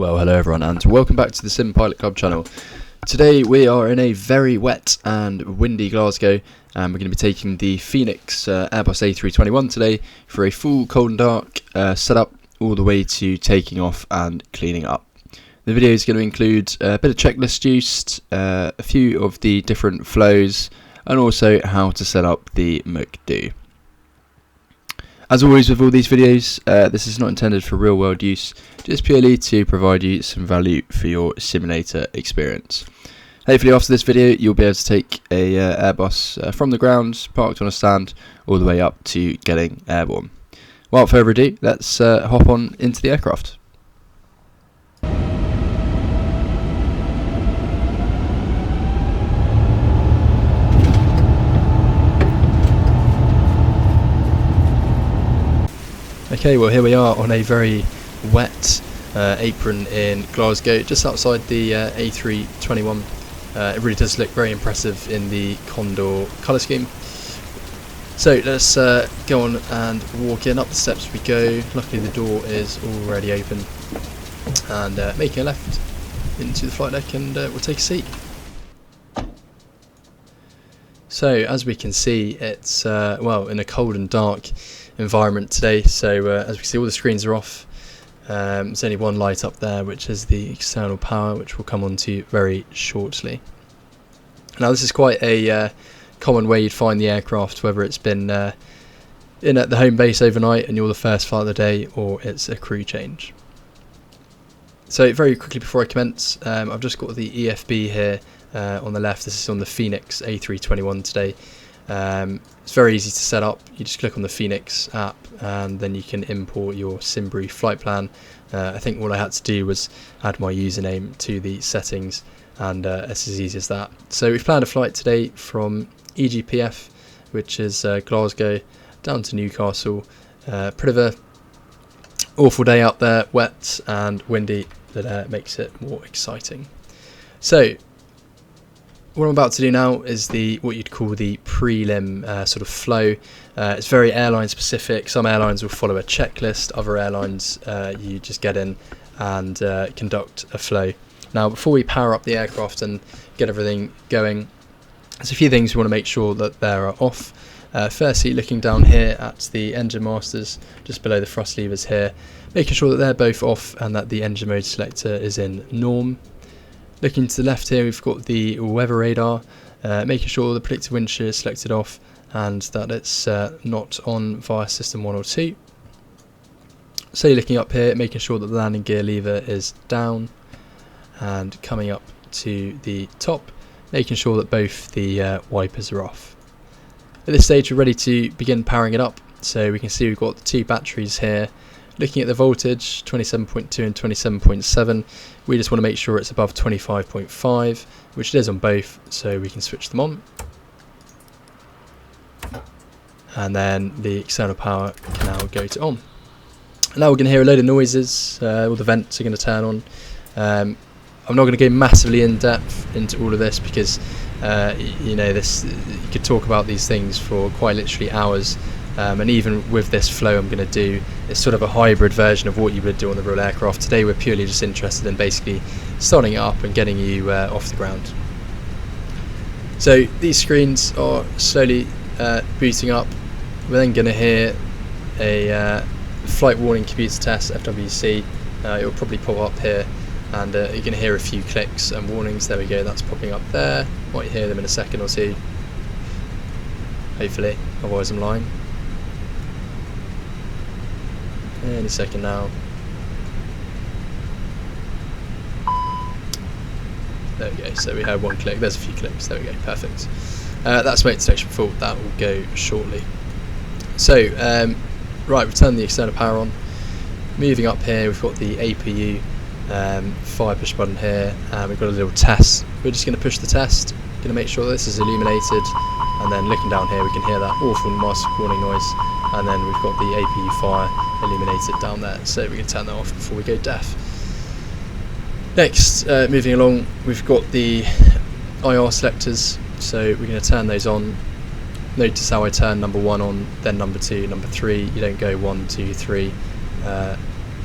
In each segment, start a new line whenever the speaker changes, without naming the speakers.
Well, hello everyone and welcome back to the Sim Pilot Club channel. Today we are in a very wet and windy Glasgow and we're going to be taking the FENIX Airbus A321 today for a full cold and dark setup all the way to taking off and cleaning up. The video is going to include a bit of checklist use, a few of the different flows and also how to set up the McDo. As always with all these videos, this is not intended for real world use, just purely to provide you some value for your simulator experience. Hopefully after this video you'll be able to take a Airbus from the ground, parked on a stand, all the way up to getting airborne. Without further ado, let's hop on into the aircraft. Okay, well here we are on a very wet apron in Glasgow, just outside the A321. It really does look very impressive in the Condor colour scheme. So let's go on and walk in. Up the steps we go. Luckily the door is already open, and making a left into the flight deck, and we'll take a seat. So as we can see, it's well, in a cold and dark environment today. So as we can see, all the screens are off. There's only one light up there, which is the external power, which we'll come on to very shortly. Now this is quite a common way you'd find the aircraft, whether it's been in at the home base overnight and you're the first flight of the day, or it's a crew change. So very quickly before I commence, I've just got the EFB here on the left. This is on the FENIX A321 today. It's very easy to set up. You just click on the FENIX app and then you can import your Simbrief flight plan. I think all I had to do was add my username to the settings, and it's as easy as that. So we've planned a flight today from EGPF, which is Glasgow, down to Newcastle. Pretty of a awful day out there, wet and windy, that makes it more exciting. So what I'm about to do now is what you'd call the prelim sort of flow. It's very airline specific. Some airlines will follow a checklist, other airlines you just get in and conduct a flow. Now before we power up the aircraft and get everything going, there's a few things we want to make sure that they are off. Firstly, looking down here at the engine masters, just below the thrust levers here, making sure that they're both off and that the engine mode selector is in norm. Looking to the left here, we've got the weather radar, making sure the predicted wind shear is selected off and that it's not on via system 1 or 2. So you're looking up here, making sure that the landing gear lever is down, and coming up to the top, making sure that both the wipers are off. At this stage we're ready to begin powering it up. So we can see we've got the two batteries here. Looking at the voltage, 27.2 and 27.7, we just want to make sure it's above 25.5, which it is on both, so we can switch them on. And then the external power can now go to on. Now we're going to hear a load of noises, all the vents are going to turn on. I'm not going to go massively in depth into all of this because you know, you could talk about these things for quite literally hours. And even with this flow I'm going to do, it's sort of a hybrid version of what you would do on the real aircraft. Today we're purely just interested in basically starting it up and getting you off the ground. So these screens are slowly booting up. We're then going to hear a flight warning computer test, FWC. It will probably pop up here, and you're going to hear a few clicks and warnings. There we go, that's popping up there. Might hear them in a second or two, hopefully, otherwise I'm lying. Any second now. There we go, so we heard one click, there's a few clicks, there we go, perfect. That's smoke detection fault, that will go shortly. So, right, we've turned the external power on. Moving up here, we've got the APU fire push button here, and we've got a little test. We're just going to push the test, going to make sure this is illuminated, and then looking down here we can hear that awful master warning noise, and then we've got the APU fire illuminated down there, so we're going to turn that off before we go deaf. Next, moving along, we've got the IR selectors, so we're going to turn those on. Notice how I turn number 1 on, then number 2, number 3. You don't go 1, 2, 3.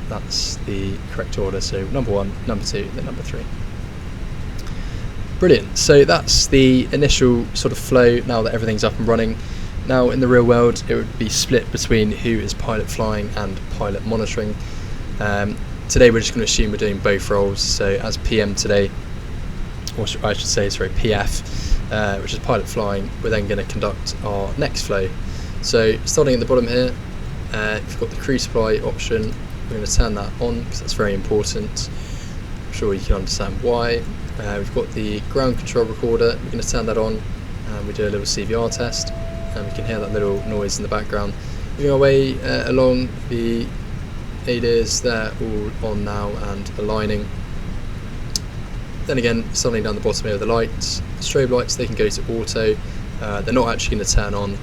that's the correct order. So number 1, number 2, then number 3. Brilliant. So that's the initial sort of flow now that everything's up and running. Now in the real world it would be split between who is pilot flying and pilot monitoring. Today we're just going to assume we're doing both roles. So as PM today, or I should say, sorry, PF, which is pilot flying, we're then going to conduct our next flow. So starting at the bottom here, we've got the crew supply option. We're going to turn that on because that's very important. I'm sure you can understand why. We've got the ground control recorder. We're going to turn that on, and we do a little CVR test, and we can hear that little noise in the background. Moving our way along, the ADIRs, they're all on now and aligning. Then again, starting down the bottom here with the lights, strobe lights, they can go to auto. They're not actually going to turn on.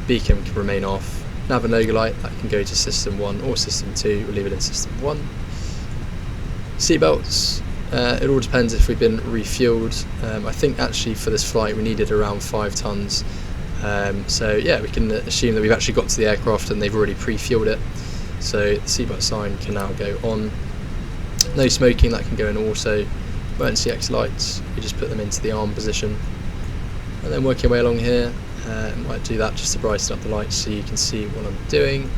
Beacon can remain off. Nav and logo light, that can go to system 1 or system 2. We'll leave it in system 1. Seatbelts, it all depends if we've been refueled. I think actually for this flight we needed around 5 tons. So yeah, we can assume that we've actually got to the aircraft and they've already pre-fueled it. So the seatbelt sign can now go on. No smoking, that can go in auto. Emergency exit lights, we just put them into the arm position. And then working our way along here, might do that just to brighten up the lights so you can see what I'm doing.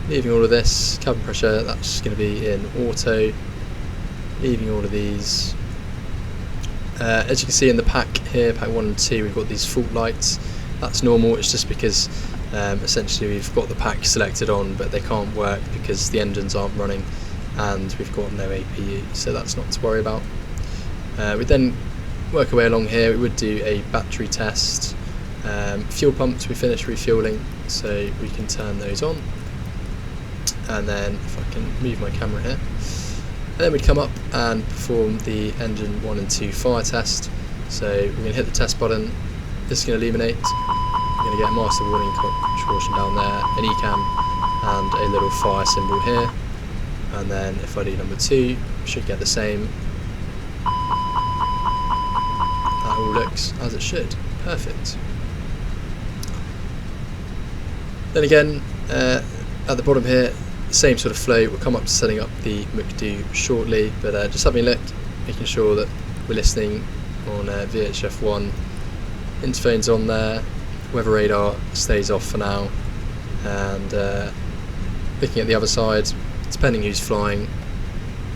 Leaving all of this, cabin pressure, that's going to be in auto. Leaving all of these. As you can see in the pack here, pack 1 and 2, we've got these fault lights. That's normal, it's just because essentially we've got the pack selected on but they can't work because the engines aren't running and we've got no APU, so that's not to worry about. We then work our way along here. We would do a battery test. Fuel pumps, we finished refueling, so we can turn those on. And then if I can move my camera here, and then we'd come up and perform the engine 1 and 2 fire test. So we're going to hit the test button. This is going to illuminate. We're going to get a master warning caution down there, an ECAM, and a little fire symbol here. And then if I do number 2, we should get the same. That all looks as it should. Perfect. Then again, at the bottom here, same sort of flow. We'll come up to setting up the MCDU shortly, but just having a look, making sure that we're listening on VHF1. Interphone's on there, weather radar stays off for now, and looking at the other side, depending who's flying,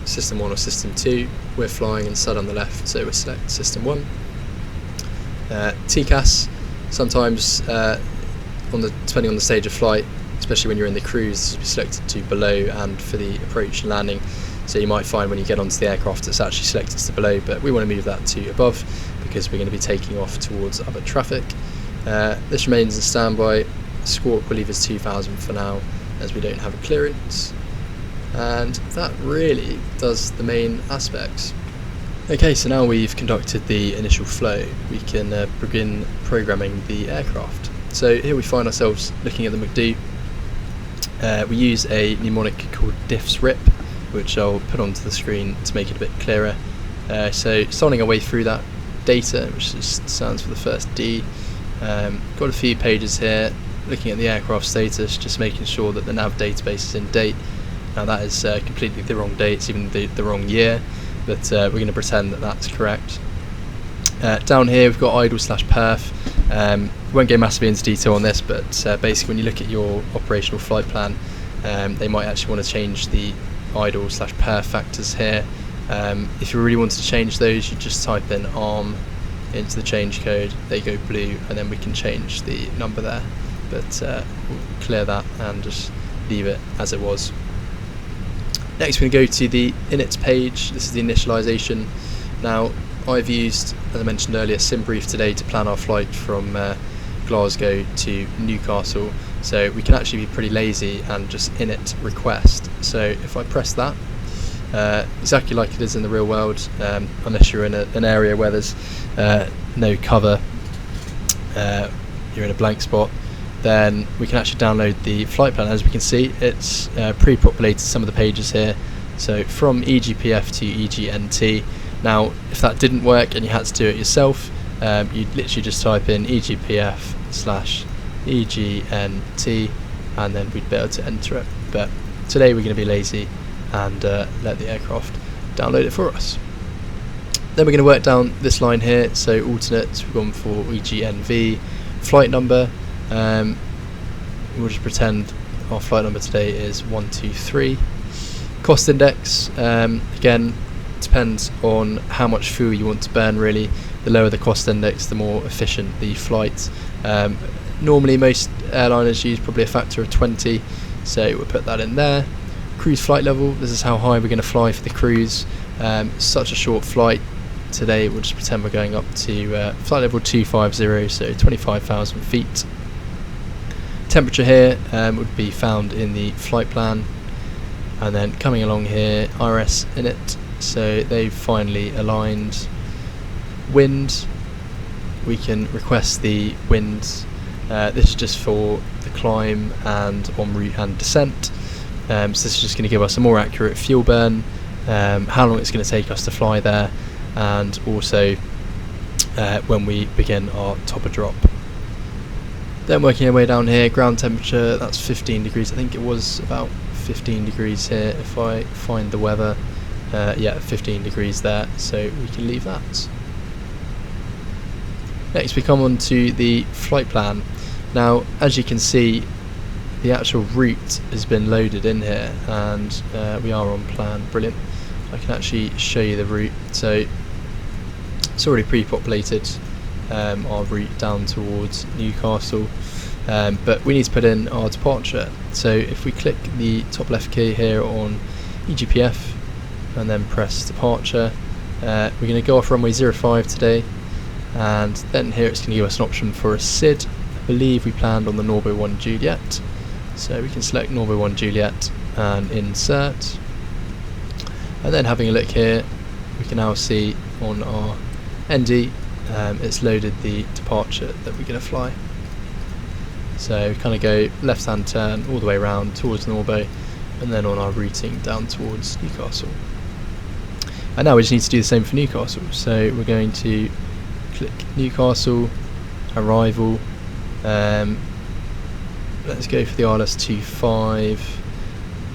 system 1 or system 2, we're flying and sat on the left, so we'll select system 1. TCAS, sometimes depending on the stage of flight, especially when you're in the cruise, this will be selected to below and for the approach and landing. So you might find when you get onto the aircraft it's actually selected to below, but we want to move that to above because we're going to be taking off towards other traffic. This remains in standby. Squawk we'll leave as 2000 for now as we don't have a clearance. And that really does the main aspects. Okay, so now we've conducted the initial flow, we can begin programming the aircraft. So here we find ourselves looking at the MCDU. We use a mnemonic called diffs_rip, which I'll put onto the screen to make it a bit clearer. So starting our way through that data, which just stands for the first D. Got a few pages here, looking at the aircraft status, just making sure that the nav database is in date. Now that is completely the wrong date, it's even the wrong year, but we're going to pretend that that's correct. Down here we've got idle/perf. Won't go massively into detail on this, but basically when you look at your operational flight plan, they might actually want to change the idle/perf factors here. If you really wanted to change those, you just type in ARM into the change code, they go blue, and then we can change the number there. But we'll clear that and just leave it as it was. Next we're going to go to the init page. This is the initialization. Now I've used, as I mentioned earlier, SimBrief today to plan our flight from Glasgow to Newcastle, so we can actually be pretty lazy and just init request. So if I press that, exactly like it is in the real world, unless you're in an area where there's no cover, you're in a blank spot, then we can actually download the flight plan. As we can see, it's pre-populated some of the pages here, so from eGPF to eGNT. Now if that didn't work and you had to do it yourself, you'd literally just type in eGPF/eGNT and then we'd be able to enter it. But today we're going to be lazy and let the aircraft download it for us. Then we're going to work down this line here, so alternates, we've gone for EGNV, flight number, we'll just pretend our flight number today is 123. Cost index, again, depends on how much fuel you want to burn really. The lower the cost index, the more efficient the flight. Normally most airliners use probably a factor of 20, so we'll put that in there. Cruise flight level, this is how high we're going to fly for the cruise. Such a short flight. Today we'll just pretend we're going up to flight level 250, so 25,000 feet. Temperature here would be found in the flight plan, and then coming along here, IRS in it, so they've finally aligned. Wind, we can request the wind. This is just for the climb and en route and descent. So this is just going to give us a more accurate fuel burn, how long it's going to take us to fly there, and also when we begin our topper drop. Then working our way down here, ground temperature, that's 15 degrees. I think it was about 15 degrees here if I find the weather. Yeah, 15 degrees there, so we can leave that. Next we come on to the flight plan. Now as you can see, the actual route has been loaded in here, and we are on plan. Brilliant. I can actually show you the route. So it's already pre-populated, our route down towards Newcastle, but we need to put in our departure. So if we click the top left key here on eGPF and then press departure, we're going to go off runway 05 today, and then here it's going to give us an option for a SID. I believe we planned on the Norbo 1 Juliet, so we can select Norbo 1 Juliet and insert. And then having a look here, we can now see on our ND, it's loaded the departure that we're going to fly. So we kind of go left hand turn all the way around towards Norbo, and then on our routing down towards Newcastle. And now we just need to do the same for Newcastle, so we're going to click Newcastle, arrival, let's go for the ILS 25.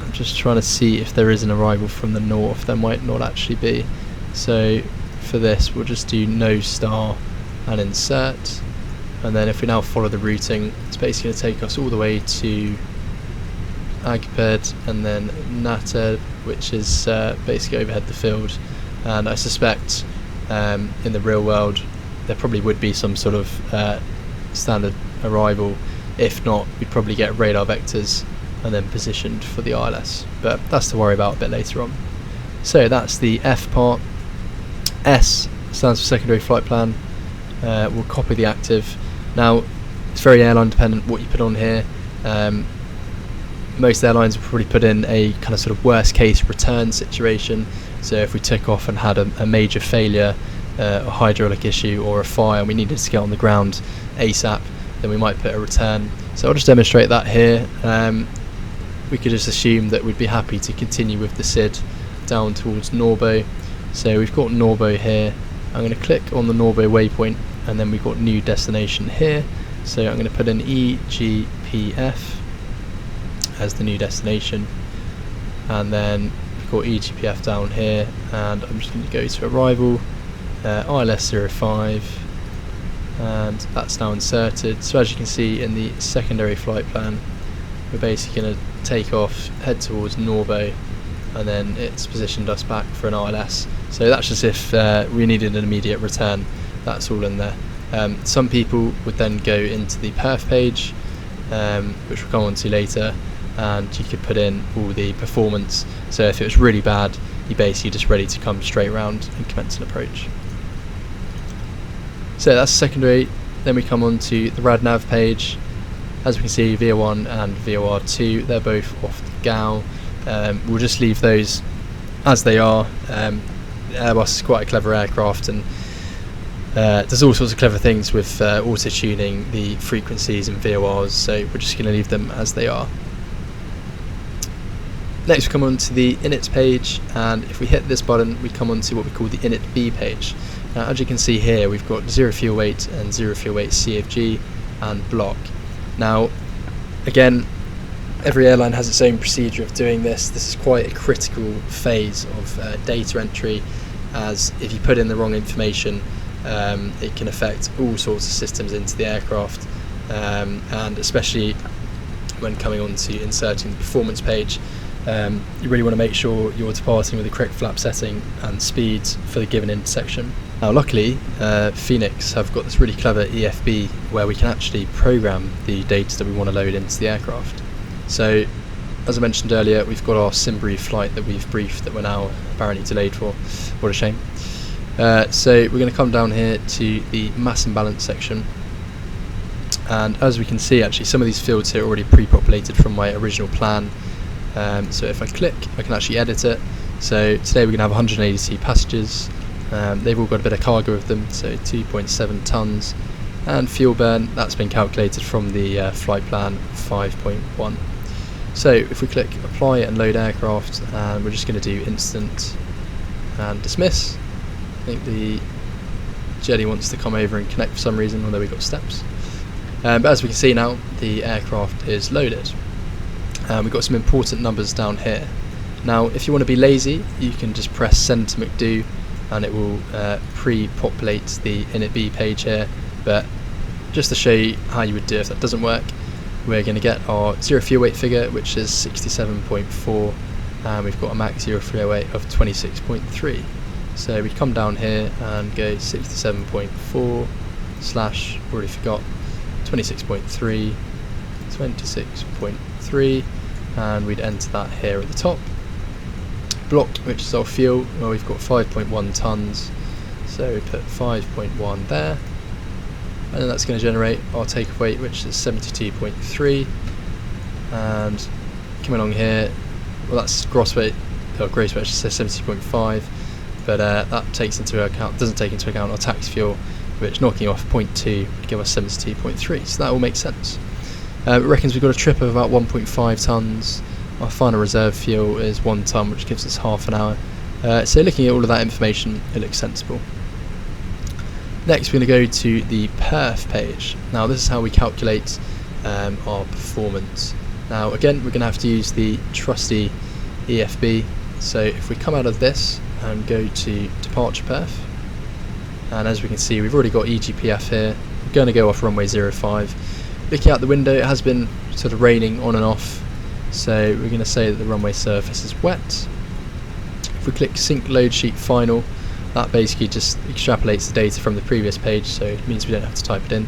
I'm just trying to see if there is an arrival from the north. There might not actually be, so for this we'll just do no star and insert, and then if we now follow the routing, it's basically going to take us all the way to Agped and then Nated, which is basically overhead the field. And I suspect in the real world there probably would be some sort of standard arrival. If not, we'd probably get radar vectors and then positioned for the ILS, but that's to worry about a bit later on. So that's the F part. S stands for secondary flight plan. We'll copy the active. Now it's very airline dependent what you put on here. Most airlines will probably put in a kind of sort of worst case return situation, so if we took off and had a major failure, a hydraulic issue or a fire and we needed to get on the ground ASAP, then we might put a return. So I'll just demonstrate that here. We could just assume that we'd be happy to continue with the SID down towards Norbo. So we've got Norbo here. I'm going to click on the Norbo waypoint, and then we've got new destination here. So I'm going to put in eGPF as the new destination, and then we've got eGPF down here, and I'm just going to go to arrival, ILS 05, and that's now inserted. So as you can see in the secondary flight plan, we're basically going to take off, head towards Norbo, and then it's positioned us back for an ILS. So that's just if we needed an immediate return. That's all in there. Some people would then go into the perf page, which we'll come on to later, and you could put in all the performance. So if it was really bad, you're basically just ready to come straight round and commence an approach. So that's secondary. Then we come on to the RadNav page. As we can see, VO1 and VOR2, they're both off the GAL. We'll just leave those as they are. Airbus is quite a clever aircraft, and there's all sorts of clever things with auto-tuning the frequencies and VORs, so we're just going to leave them as they are. Next we come on to the init page, and if we hit this button we come on to what we call the init B page. Now as you can see here, we've got 0 fuel weight and 0 fuel weight CFG and block. Now again, every airline has its own procedure of doing this. This is quite a critical phase of data entry, as if you put in the wrong information, it can affect all sorts of systems into the aircraft, and especially when coming on to inserting the performance page, you really want to make sure you're departing with the correct flap setting and speeds for the given intersection. Now luckily, FENIX have got this really clever EFB where we can actually program the data that we want to load into the aircraft. So as I mentioned earlier, we've got our Simbrief flight that we've briefed that we're now apparently delayed for. What a shame. So we're going to come down here to the mass imbalance section, and as we can see, actually some of these fields here are already pre-populated from my original plan. So if I click, I can actually edit it. So today we're going to have 182 passengers. They've all got a bit of cargo with them, so 2.7 tons, and fuel burn, that's been calculated from the flight plan 5.1. So if we click apply and load aircraft, and we're just going to do instant and dismiss. I think the jetty wants to come over and connect for some reason, although we've got steps. But as we can see now, the aircraft is loaded. We've got some important numbers down here. Now if you want to be lazy, you can just press send to McDo and it will pre-populate the initb page here, but just to show you how you would do it if that doesn't work, we're going to get our zero fuel weight figure, which is 67.4, and we've got a max zero fuel weight of 26.3. So we'd come down here and go 67.4 slash, already forgot, 26.3, 26.3, and we'd enter that here at the top. Block, which is our fuel, well, we've got 5.1 tons, so we put 5.1 there, and then that's going to generate our takeoff weight, which is 72.3, and coming along here, well, that's gross weight, or gross weight, I should say 70.5, but that takes into account, doesn't take into account our tax fuel, which knocking off 0.2 would give us 72.3, so that all makes sense. It reckons we've got a trip of about 1.5 tons. Our final reserve fuel is 1 tonne, which gives us half an hour. So looking at all of that information, it looks sensible. Next we're going to go to the perf page. Now this is how we calculate our performance. Now again, we're going to have to use the trusty EFB. So if we come out of this and go to departure perf, and as we can see, we've already got EGPF here. We're going to go off runway 05. Looking out the window, it has been sort of raining on and off, so we're going to say that the runway surface is wet. If we click sync load sheet final, that basically just extrapolates the data from the previous page, so it means we don't have to type it in.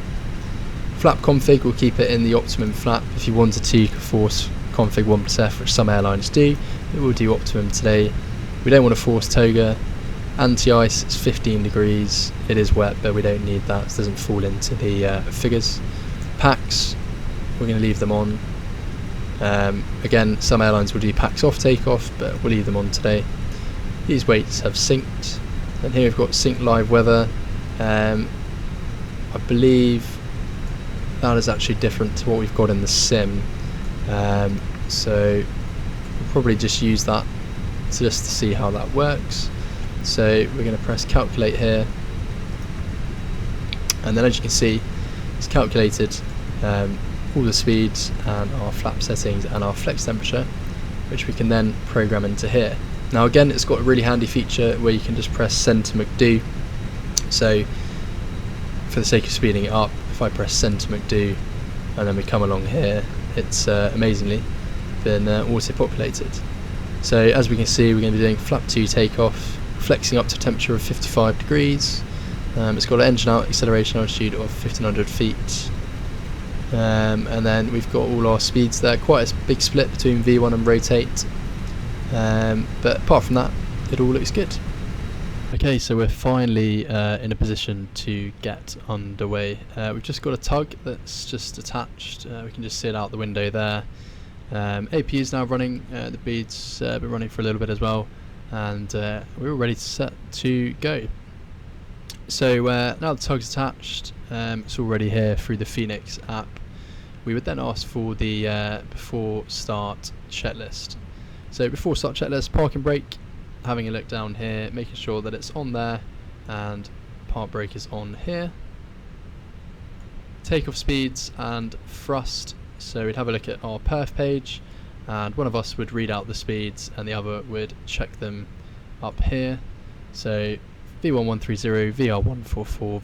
Flap config, we'll keep it in the optimum flap. If you wanted to, you could force config 1+F, which some airlines do. It will do optimum today. We don't want to force toga. Anti-ice, it's 15 degrees. It is wet, but we don't need that, so it doesn't fall into the figures. Packs, we're going to leave them on. Again, some airlines will do packs off takeoff, but we'll leave them on today. These weights have synced, and here we've got sync live weather. I believe that is actually different to what we've got in the sim, so we'll probably just use that just to see how that works. So we're going to press calculate here, and then as you can see, it's calculated all the speeds and our flap settings and our flex temperature, which we can then program into here. Now again, it's got a really handy feature where you can just press send to McDo. So for the sake of speeding it up, if I press send to McDo and then we come along here, it's amazingly been auto-populated. So as we can see, we're going to be doing flap 2 takeoff, flexing up to a temperature of 55 degrees. It's got an engine out acceleration altitude of 1500 feet. And then we've got all our speeds there, quite a big split between V1 and rotate. But apart from that, it all looks good. Okay, so we're finally in a position to get underway. We've just got a tug that's just attached. We can just see it out the window there. AP is now running, the bead's been running for a little bit as well, and we're all ready to set to go. So now the tug's attached, it's already here through the FENIX app. We would then ask for the before start checklist. So before start checklist, park and brake, having a look down here, making sure that it's on there, and park brake is on here. Takeoff speeds and thrust So we'd have a look at our perf page, and one of us would read out the speeds and the other would check them up here. So V1130, VR144,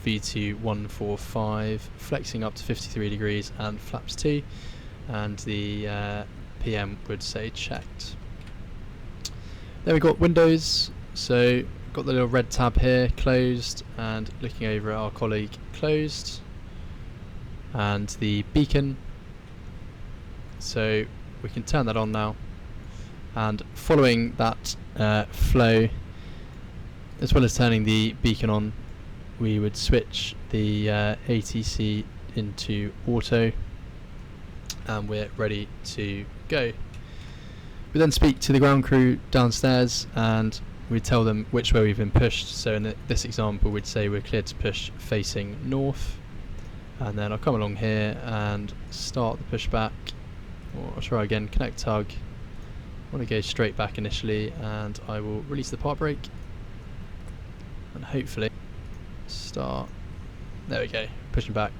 V2145, flexing up to 53 degrees and flaps 2, and the PM would say checked. Then we've got windows, so got the little red tab here, closed, and looking over at our colleague, closed, and the beacon, so we can turn that on now, and following that flow, as well as turning the beacon on, we would switch the ATC into auto, and we're ready to go. We then speak to the ground crew downstairs and we tell them which way we've been pushed. So in this example we'd say we're cleared to push facing north, and then I'll come along here and start the push back, or I'll try again, connect tug. I want to go straight back initially, and I will release the part brake and hopefully start. There we go, pushing back.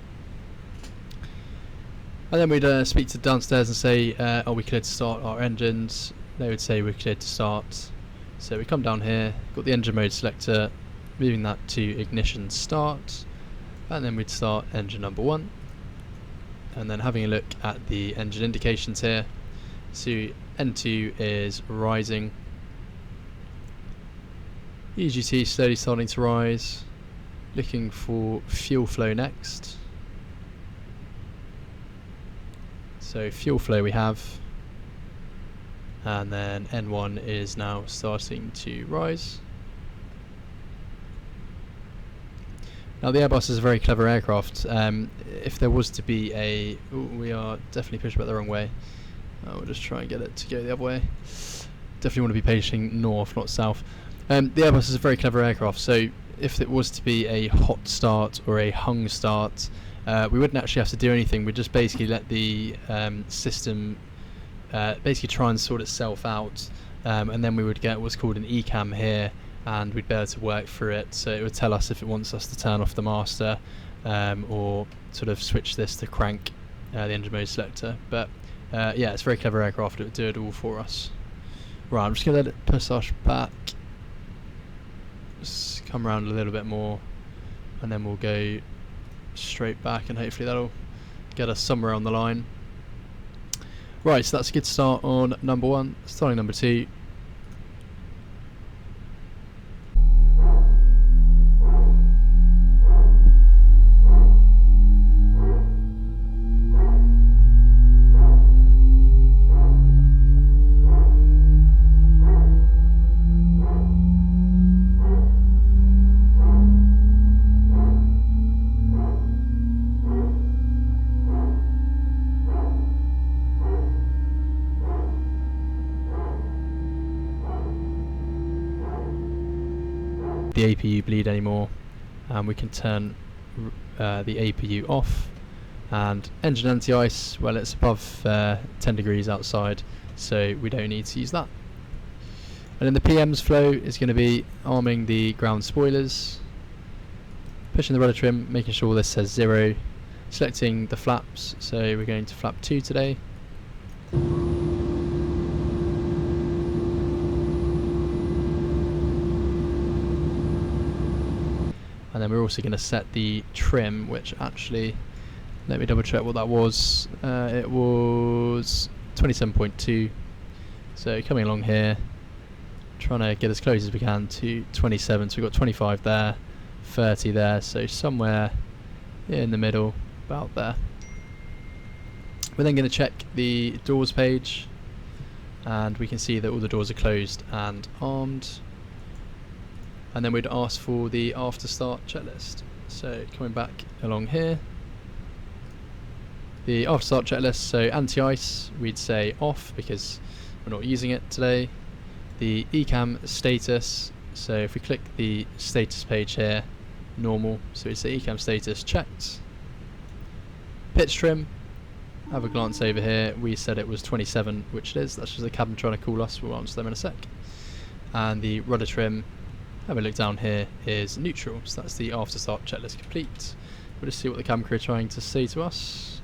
And then we'd speak to downstairs and say, are we cleared to start our engines? They would say we're cleared to start. So we come down here, got the engine mode selector, moving that to ignition start, and then we'd start engine number 1. And then having a look at the engine indications here, so N2 is rising, EGT slowly starting to rise, looking for fuel flow next. So fuel flow we have, and then N1 is now starting to rise. Now the Airbus is a very clever aircraft. If there was to be a... we are definitely pushing back the wrong way. We'll just try and get it to go the other way. Definitely want to be pushing north, not south. The Airbus is a very clever aircraft, so if it was to be a hot start or a hung start, we wouldn't actually have to do anything. We'd just basically let the system basically try and sort itself out, and then we would get what's called an ECAM here, and we'd be able to work through it. So it would tell us if it wants us to turn off the master, or sort of switch this to crank the engine mode selector. But yeah, it's a very clever aircraft. It would do it all for us. Right, I'm just going to let it push us back, just come around a little bit more, and then we'll go straight back, and hopefully that'll get us somewhere on the line. Right, so that's a good start on number 1. Starting number 2. The APU bleed anymore, and we can turn the APU off. And engine anti-ice, well, it's above 10 degrees outside, so we don't need to use that. And then the PM's flow is going to be arming the ground spoilers, pushing the rudder trim, making sure this says 0, selecting the flaps, so we're going to flap 2 today. And then we're also going to set the trim, which actually, let me double check what that was. It was 27.2. So coming along here, trying to get as close as we can to 27. So we've got 25 there, 30 there, so somewhere in the middle, about there. We're then going to check the doors page, and we can see that all the doors are closed and armed. And then we'd ask for the after start checklist. So coming back along here, the after start checklist, so anti-ice we'd say off because we're not using it today. The ECAM status, so if we click the status page here, normal, so we'd say ECAM status checked. Pitch trim, have a glance over here, we said it was 27, which it is, that's just the cabin trying to call us, we'll answer them in a sec. And the rudder trim, have a look down here, is neutral, so that's the after start checklist complete. We'll just see what the cam crew are trying to say to us.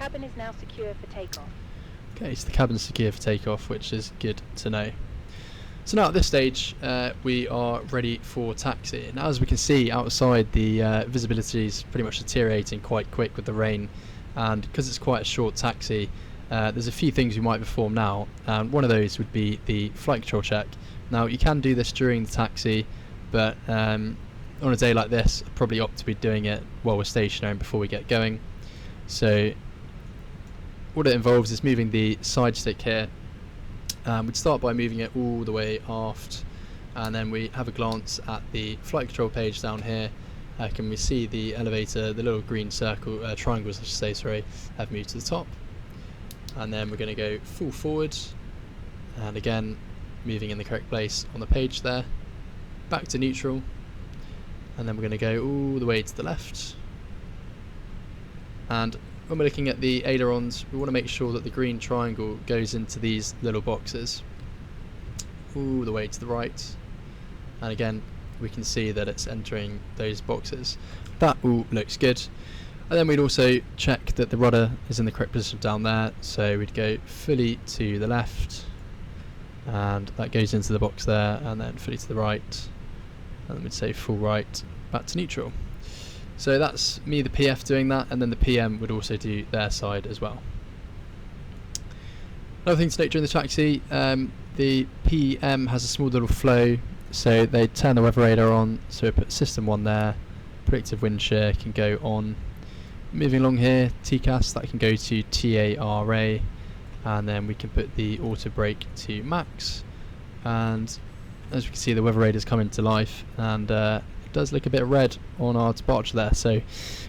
cabin is now secure for takeoff.
Okay, so the cabin's secure for takeoff, which is good to know. So now at this stage, we are ready for taxi. Now as we can see outside, the visibility is pretty much deteriorating quite quick with the rain, and because it's quite a short taxi, there's a few things we might perform now, and one of those would be the flight control check. Now you can do this during the taxi, but on a day like this, I'd probably opt to be doing it while we're stationary and before we get going. So what it involves is moving the side stick here. We'd start by moving it all the way aft, and then we have a glance at the flight control page down here. Can we see the elevator, the little green circle, triangles I should say, sorry, have moved to the top. And then we're going to go full forward, and again moving in the correct place on the page there, back to neutral, and then we're going to go all the way to the left. And when we're looking at the ailerons, we want to make sure that the green triangle goes into these little boxes all the way to the right, and again we can see that it's entering those boxes. That all looks good. And then we'd also check that the rudder is in the correct position down there, so we'd go fully to the left, and that goes into the box there, and then fully to the right, and then we'd say full right, back to neutral. So that's me, the PF, doing that, and then the PM would also do their side as well. Another thing to note during the taxi, the PM has a small little flow, so they turn the weather radar on, so we put system 1 there, predictive wind shear can go on. Moving along here, TCAS, that can go to TARA, and then we can put the auto brake to max, and as we can see the weather radar's coming to life, and it does look a bit red on our departure there, so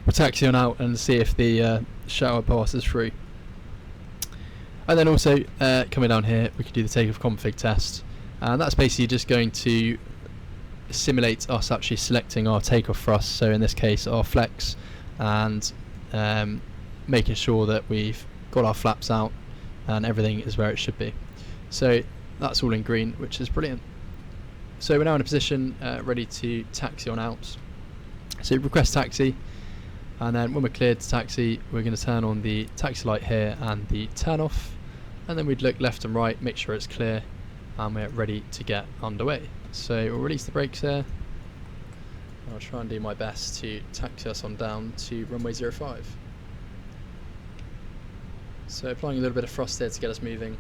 we'll taxi on out and see if the shower passes through. And then also coming down here we can do the takeoff config test, and that's basically just going to simulate us actually selecting our takeoff thrust, so in this case our flex, and making sure that we've got our flaps out and everything is where it should be. So that's all in green, which is brilliant. So we're now in a position ready to taxi on out. So request taxi, and then when we're cleared to taxi, we're going to turn on the taxi light here and the turn off, and then we'd look left and right, make sure it's clear, and we're ready to get underway. So we'll release the brakes here. I'll try and do my best to taxi us on down to runway 05. So applying a little bit of thrust here to get us moving,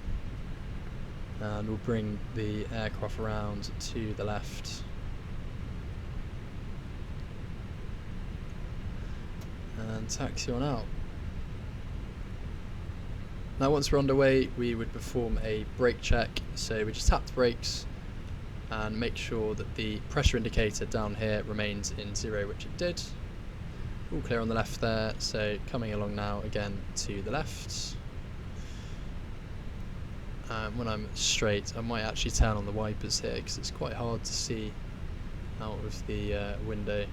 and we'll bring the aircraft around to the left, and taxi on out. Now once we're underway, we would perform a brake check, so we just tap the brakes and make sure that the pressure indicator down here remains in 0, which it did. All clear on the left there, so coming along now again to the left. When I'm straight, I might actually turn on the wipers here because it's quite hard to see out of the window.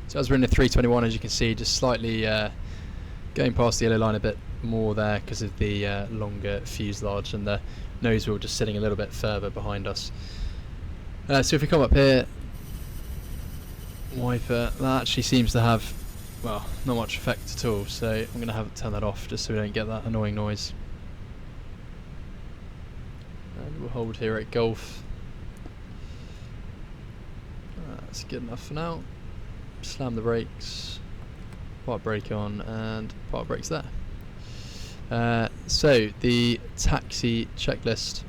So as we're in the 321, as you can see, just slightly going past the yellow line a bit more there because of the longer fuselage, and the nose wheel just sitting a little bit further behind us. So if we come up here, wiper, that actually seems to have, well, not much effect at all, so I'm going to have to turn that off just so we don't get that annoying noise. And we'll hold here at Golf. That's good enough for now. Slam the brakes, park brake on, and park brakes there. So the taxi checklist,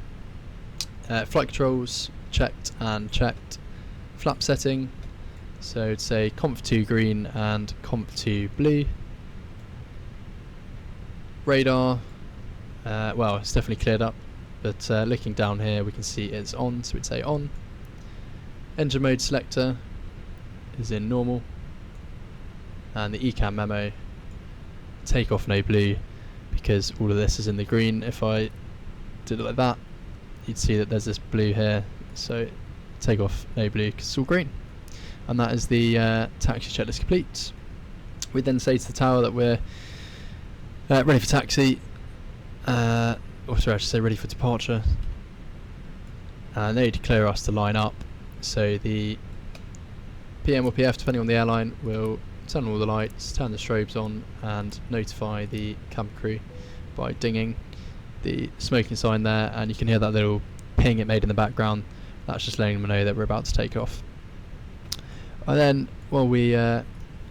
flight controls checked and checked, flap setting, so it'd say Conf 2 green and Conf 2 blue. Radar, well, it's definitely cleared up, but looking down here we can see it's on, so we'd say on. Engine mode selector is in normal, and the ECAM memo, takeoff no blue, because all of this is in the green. If I did it like that, you'd see that there's this blue here, so takeoff no blue because it's all green. And that is the taxi checklist complete. We then say to the tower that we're ready for taxi, or sorry, I should say ready for departure, and they declare us to line up. So the PM or PF, depending on the airline, will turn on all the lights, turn the strobes on, and notify the cabin crew by dinging the smoking sign there, and you can hear that little ping it made in the background. That's just letting them know that we're about to take off. And then while we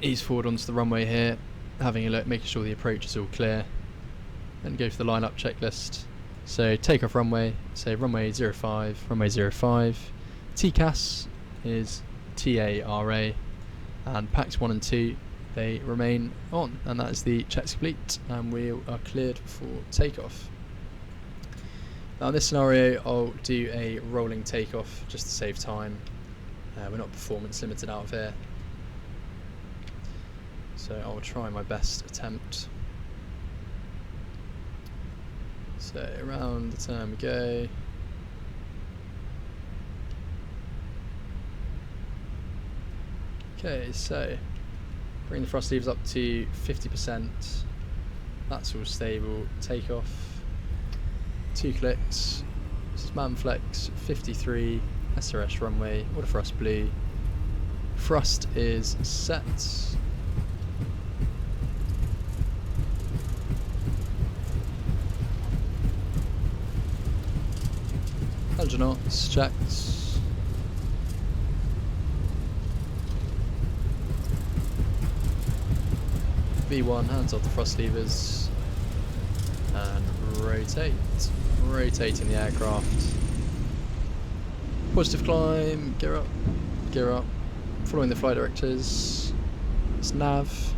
ease forward onto the runway here, having a look, making sure the approach is all clear, then go for the line-up checklist. So takeoff runway, say runway 05, runway 05. TCAS is TARA, and packs 1 and 2, they remain on, and that is the checks complete, and we are cleared for takeoff. Now in this scenario I'll do a rolling takeoff just to save time. We're not performance limited out of here, so I'll try my best attempt. So around the turn we go. Okay, so bring the thrust levers up to 50%. That's all stable. Take off. 2 clicks. This is Manflex 53 SRS runway. Order thrust blue. Thrust is set. Hundred knots checked. V1, hands off the thrust levers, and rotate. Rotating the aircraft. Positive climb, gear up. Following the flight directors. It's nav.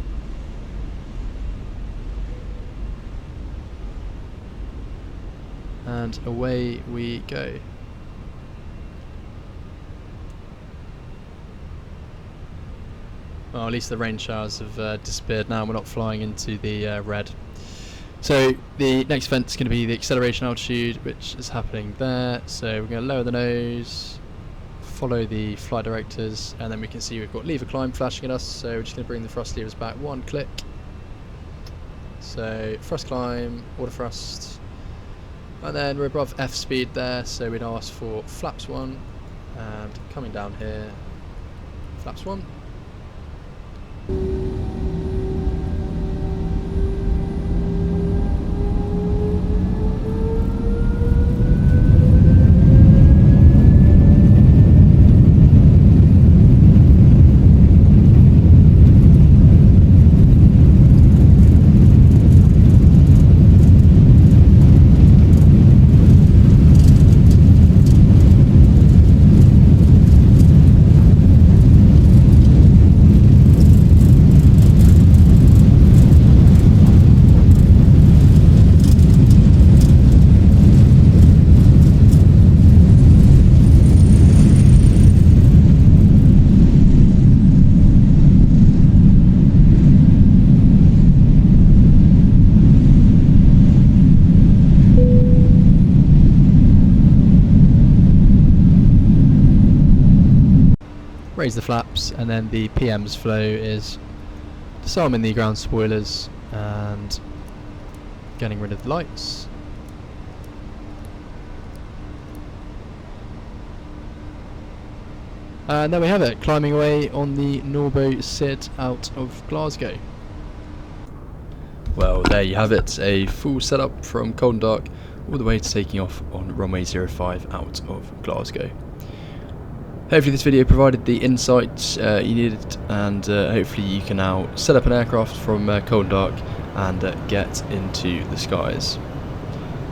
And away we go. Well, at least the rain showers have disappeared now. We're not flying into the red. So the next event is going to be the acceleration altitude, which is happening there. So we're going to lower the nose, follow the flight directors, and then we can see we've got lever climb flashing at us. So we're just going to bring the thrust levers back 1 click. So thrust climb, order thrust, and then we're above F speed there. So we'd ask for flaps 1, and coming down here, flaps 1. Raise the flaps, and then the PM's flow is disarming the ground spoilers and getting rid of the lights. And there we have it, climbing away on the Norbo SID out of Glasgow. Well, there you have it, a full setup from cold and dark all the way to taking off on runway 05 out of Glasgow. Hopefully this video provided the insights you needed, and hopefully you can now set up an aircraft from cold and dark and get into the skies.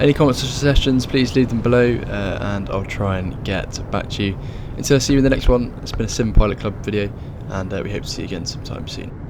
Any comments or suggestions, please leave them below, and I'll try and get back to you. Until I see you in the next one, it's been a Sim Pilot Club video, and we hope to see you again sometime soon.